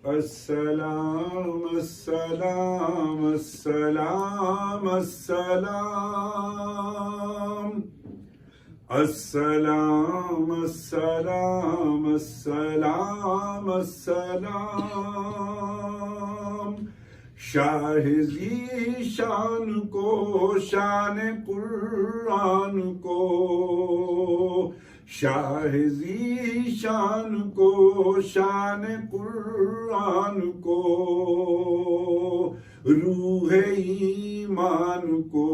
السلام السلام السلام السلام السلام السلام السلام السلام شاہ ذی شان کو شان قرآن کو شاہ ذی شان کو شان قرآن کو روح ایمان کو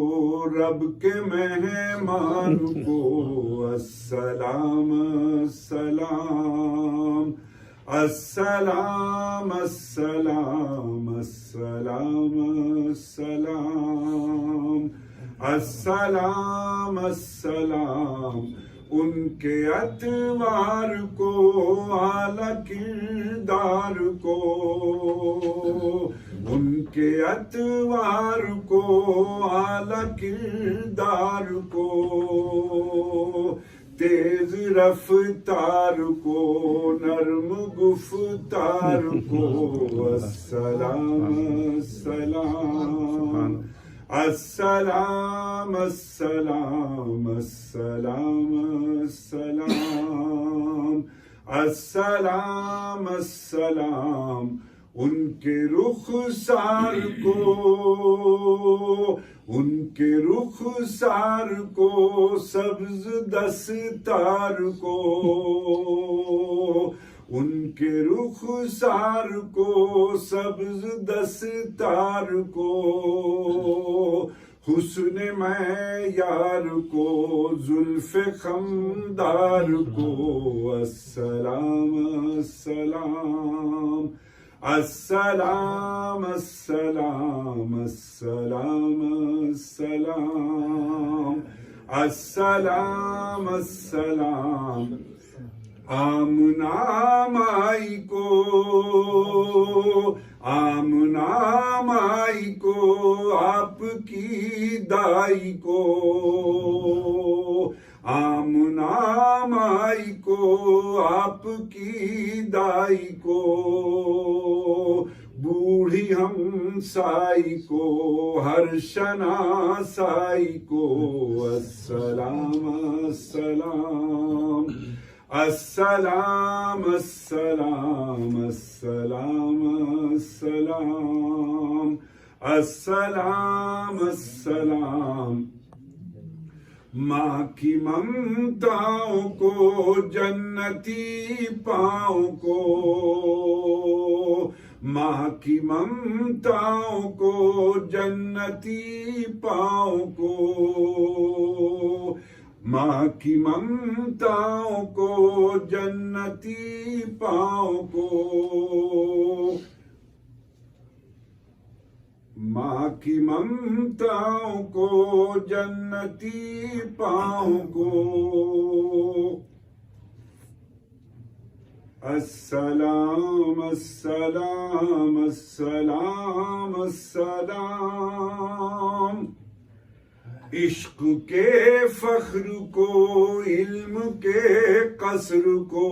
رب کے مہمان کو السلام السلام السلام السلام السلام السلام السلام السلام ان کے اتوار کو اعلیٰ کردار کو ان کے اتوار کو اعلیٰ کردار کو تیز رفتار کو نرم گفتار کو السلام السلام السلام السلام السلام السلام السلام السلام ان کے رخسار کو ان کے رخسار کو سبز دستار کو ان کے رخسار کو سبز دستار کو حسن معیار کو زلف خمدار کو السلام السلام السلام السلام السلام السلام السلام السلام آمنا مائی کو آمنا مائی کو آپ کی دائی کو آمنا مائی کو آپ کی دائی کو بوڑھی ہمسائی کو ہر شناسائی کو السلام السلام السلام السلام السلام السلام السلام السلام ماں کی ممتاؤں کو جنتی پاؤں کو ماں کی ممتاؤں کو جنتی پاؤں کو ماں کی ممتاؤں کو جنتی پاؤں کو ماں کی ممتاؤں کو جنتی پاؤں کو السلام السلام السلام السلام عشق کے فخر کو علم کے قصر کو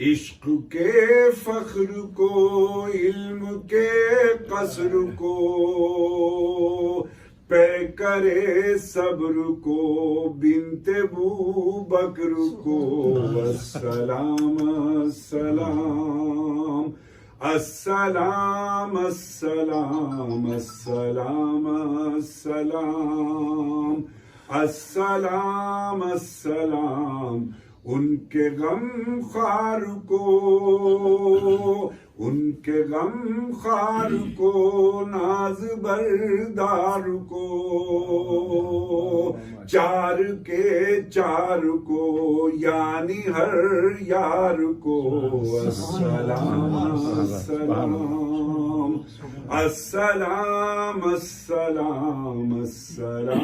عشق کے فخر کو علم کے قصر کو پے کرے صبر کو بنت بو بکر کو السلام السلام السلام السلام السلام السلام السلام السلام ان کے غم خوار کو ان کے غم خوار کو ناز بردار کو چار کے چار کو یعنی ہر یار کو السلام السلام السلام السلام السلام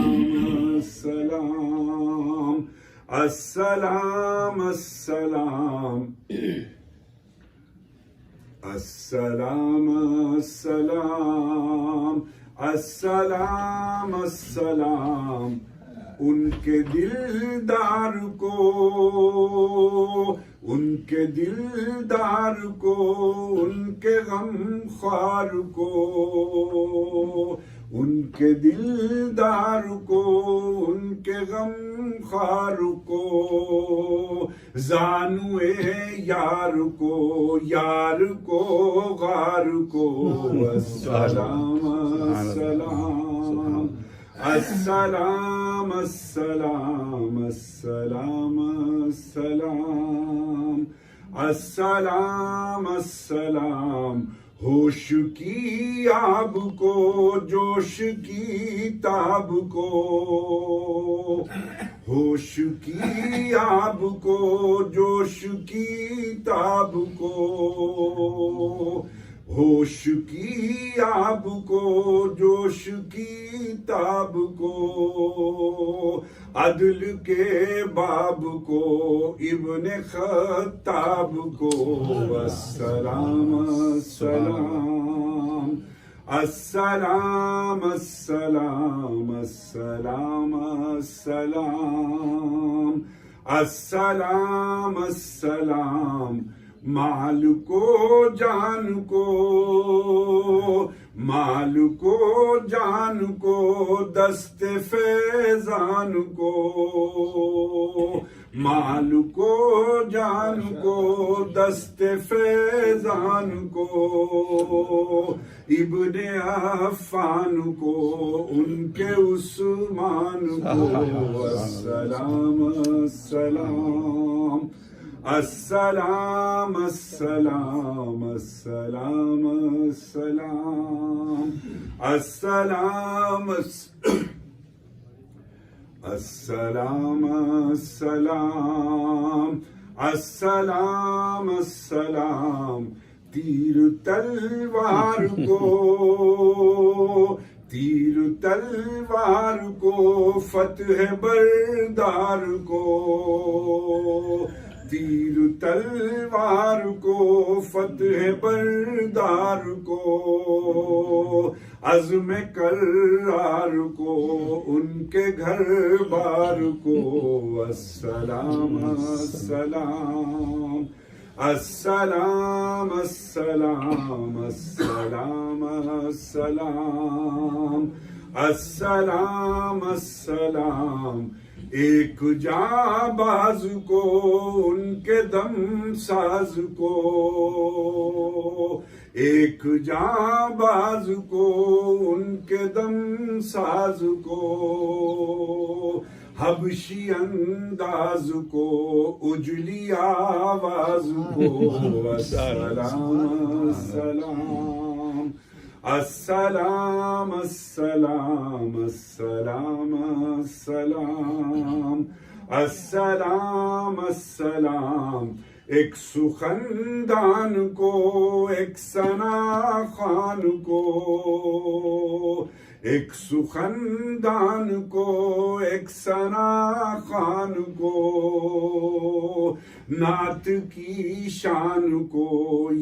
السلام السلام السلام السلام السلام السلام السلام ان کے دلدار کو، ان کے دلدار کو، ان کے غم خوار کو، ان کے دلدار کو، ان کے غم خوار کو، زانوے یار کو، یار کو، غار کو، السلام السلام السلام السلام السلام السلام السلام السلام، ہوش کی آب کو، جوش کی تاب کو، ہوش کی آب کو، جوش کی تاب کو، ہوش کی آب کو، جوش کی تاب کو، عدل کے باب کو، ابن خطاب کو، السلام السلام السلام السلام السلام السلام السلام السلام، مال کو جان کو، مال کو جان کو، دست فیضان کو، مال کو جان کو، دست فیضان کو، ابن عفان کو، ان کے عثمان کو، السلام السلام السلام السلام السلام السلام السلام السلام السلام السلام السلام، تیر تلوار کو، تیر تلوار کو، فتح بردار کو، تیر تلوار کو، فتح بردار کو، عزم کرار کو، ان کے گھر بار کو، السلام السلام السلام السلام السلام السلام السلام السلام، ایک جانباز کو، ان کے دم ساز کو، ایک جانباز کو، ان کے دم ساز کو، حبشی انداز کو، اجلی آواز کو، السلام السلام السلام السلام السلام السلام السلام السلام، ایک سخندان کو، ایک ثنا خوان کو، ایک سخندان کو، ایک ثنا خوان کو، نعت کی شان کو،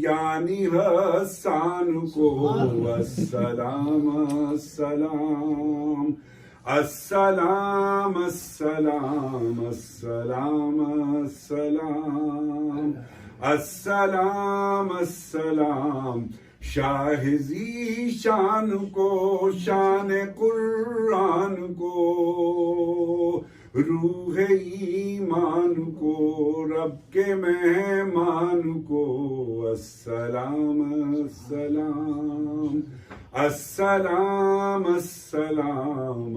یعنی حسان کو، السلام السلام السلام السلام السلام السلام السلام السلام، شاہ ذی شان کو، شان قرآن کو، روح ایمان کو، رب کے مہمان کو، السلام السلام السلام السلام